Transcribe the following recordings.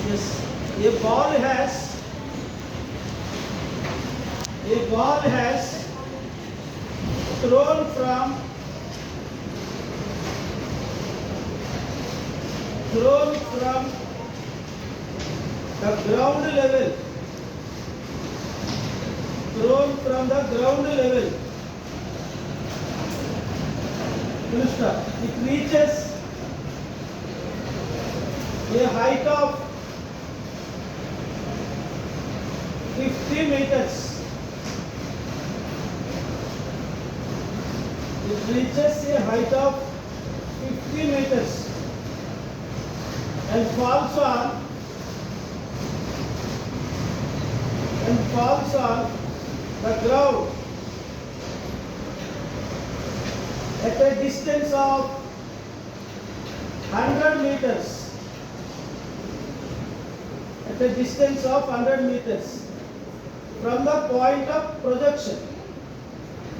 Yes, a ball has thrown from the ground level. Thrown from the ground level. It reaches a height of 50 meters. It reaches a height of 50 meters and falls on the ground at a distance of 100 meters. At a distance of 100 meters from the point of projection.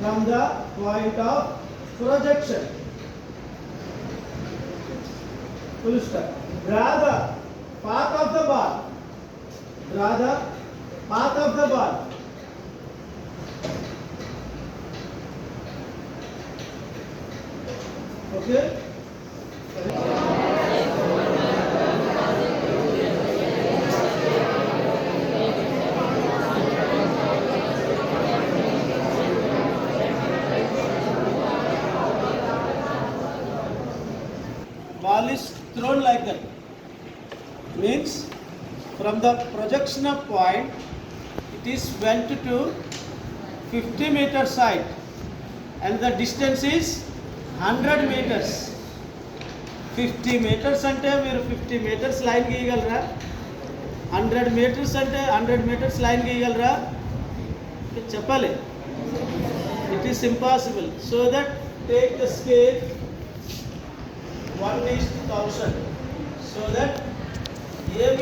From the point of projection. Full stop. Draw the path of the ball. Draw the path of the ball. Okay. Ball is thrown like that. Means from the projection of point, it is went to 50 meter side, and the distance is 100 meters. 50 meters అంటే మీరు 50 meters line గీయగలరా? 100 meters అంటే 100 meters line గీయగలరా? చెప్పాలి. It is impossible. So that take the scale 1:1000. So that AB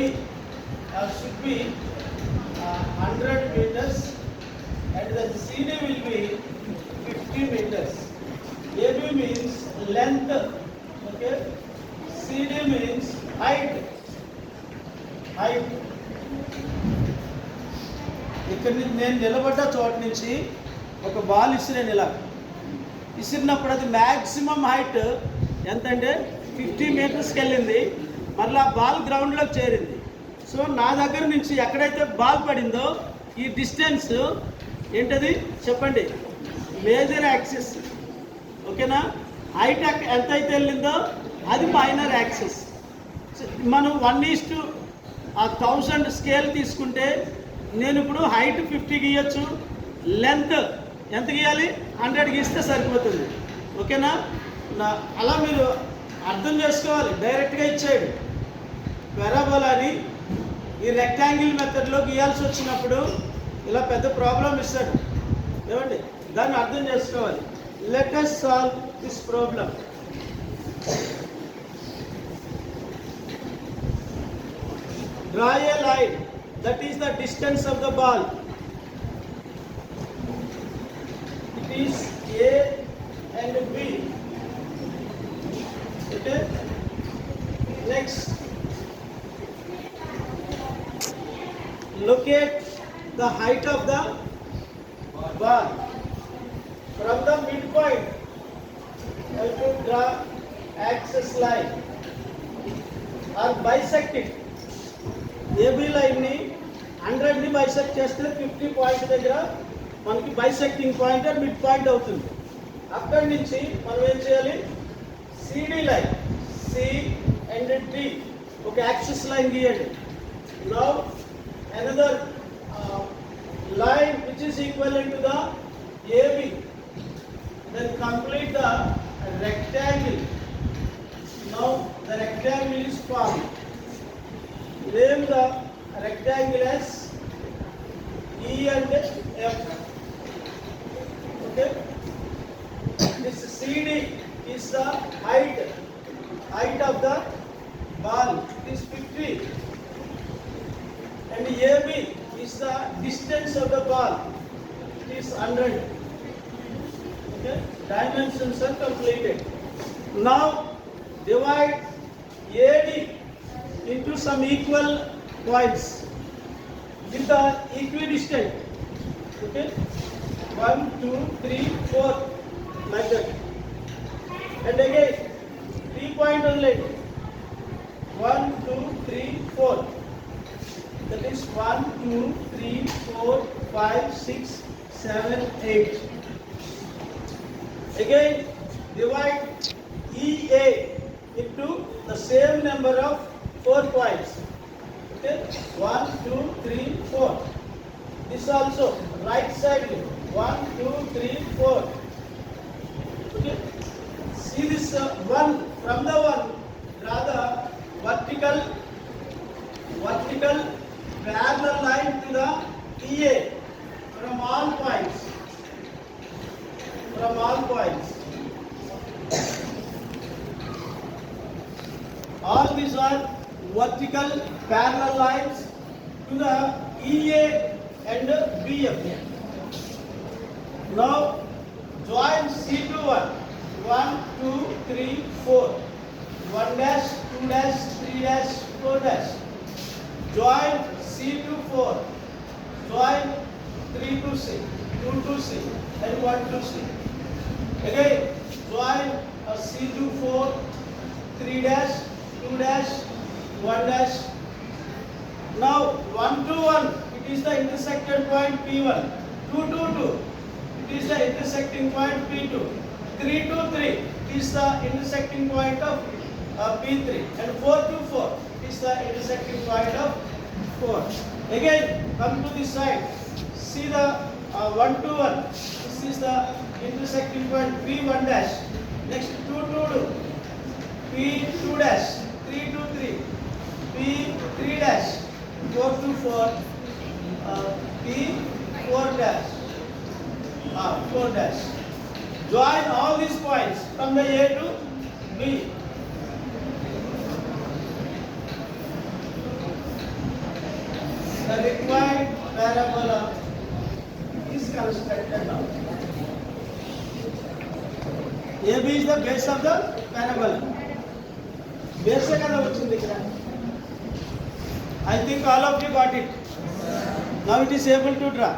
should be 100 meters and the CD will be 50 meters. AB means length, okay? CD means height. ఇక్కడ నేను నిలబడ్డ చోట నుంచి ఒక ball ఇసిరాను. ఇలా ఇసిరినప్పుడు అది మ్యాక్సిమం హైట్ ఎంత అంటే 50 మీటర్స్కి వెళ్ళింది. మళ్ళీ ఆ బాల్ గ్రౌండ్లోకి చేరింది. సో నా దగ్గర నుంచి ఎక్కడైతే బాల్ పడిందో ఈ డిస్టెన్స్ ఏంటది చెప్పండి? Major axis. ఓకేనా? హైట్ ఎంత అయితే వెళ్ళిందో అది మైనర్ యాక్సిస్. మనం 1:1000 స్కేల్ తీసుకుంటే నేను ఇప్పుడు హైట్ 50 గీయచ్చు, లెంత్ ఎంత గీయాలి? 100 గీస్తే సరిపోతుంది. ఓకేనా? అలా మీరు అర్థం చేసుకోవాలి. డైరెక్ట్గా ఇచ్చాడు పారాబోలాని ఈ రెక్టాంగిల్ మెథడ్లో గీయాల్సి వచ్చినప్పుడు ఇలా పెద్ద ప్రాబ్లం ఇస్తాడు. ఏమండి? దాన్ని అర్థం చేసుకోవాలి. Let us solve this problem. Draw a line that is the distance of the ball. It is A and B. Okay. Next, locate the height of the ball from the midpoint. Help to draw axis line or bisect it. AB line ni 100 ని bisect చేస్తే 50 point దగ్గర మనకి bisecting point and mid point అవుతుంది. అక్కడి నుంచి మనం ఏం చేయాలి? CD line C and D ఒక యాక్సిస్ లైన్ గీయండి. Now another line which is equivalent to the AB. Then complete the rectangle. Now the rectangle is formed. Name the rectangle as E and F. Okay. This CD is the height of the ball. It is 50. And AB is the distance of the ball. It is 100. Okay. Dimensions are completed. Now divide AD into into some equal points with the equidistant. Okay, 1, 2, 3, 4, like that. And again 3 point only. 1, 2, 3, 4. That is 1, 2, 3, 4, 5, 6, 7, 8. Again divide EA into the same number of 4 points. Okay, 1, 2, 3, 4. This also right side 1, 2, 3, 4. Okay, see this one, from the one draw the vertical parallel line to the EA from all points. All these are vertical parallel lines to the EA and BF. Now join C to 1. 1, 2, 3, 4. 1 dash, 2 dash, 3 dash, 4 dash. Join C to 4. Join 3 to C, 2 to C, and 1 to C. Again, join C to 4, 3 dash, 2 dash, 1 dash. Now 1 to 1, it is the intersected point P1. 2 to 2, it is the intersecting point P2. 3 to 3, it is the intersecting point of P3. And 4 to 4, it is the intersecting point of 4. Again, come to this side. See the 1 to 1. This is the intersecting point P1 dash. Next 2 to 2, P2 dash. 3 to 3, P3 dash. 4 to 4, P4 dash. 4 dash. Join all these points from the A to B. The required parabola is constructed now. AB is the base of the parabola. Base kada vachindi ikkada. I think all of you got it. Now it is able to draw.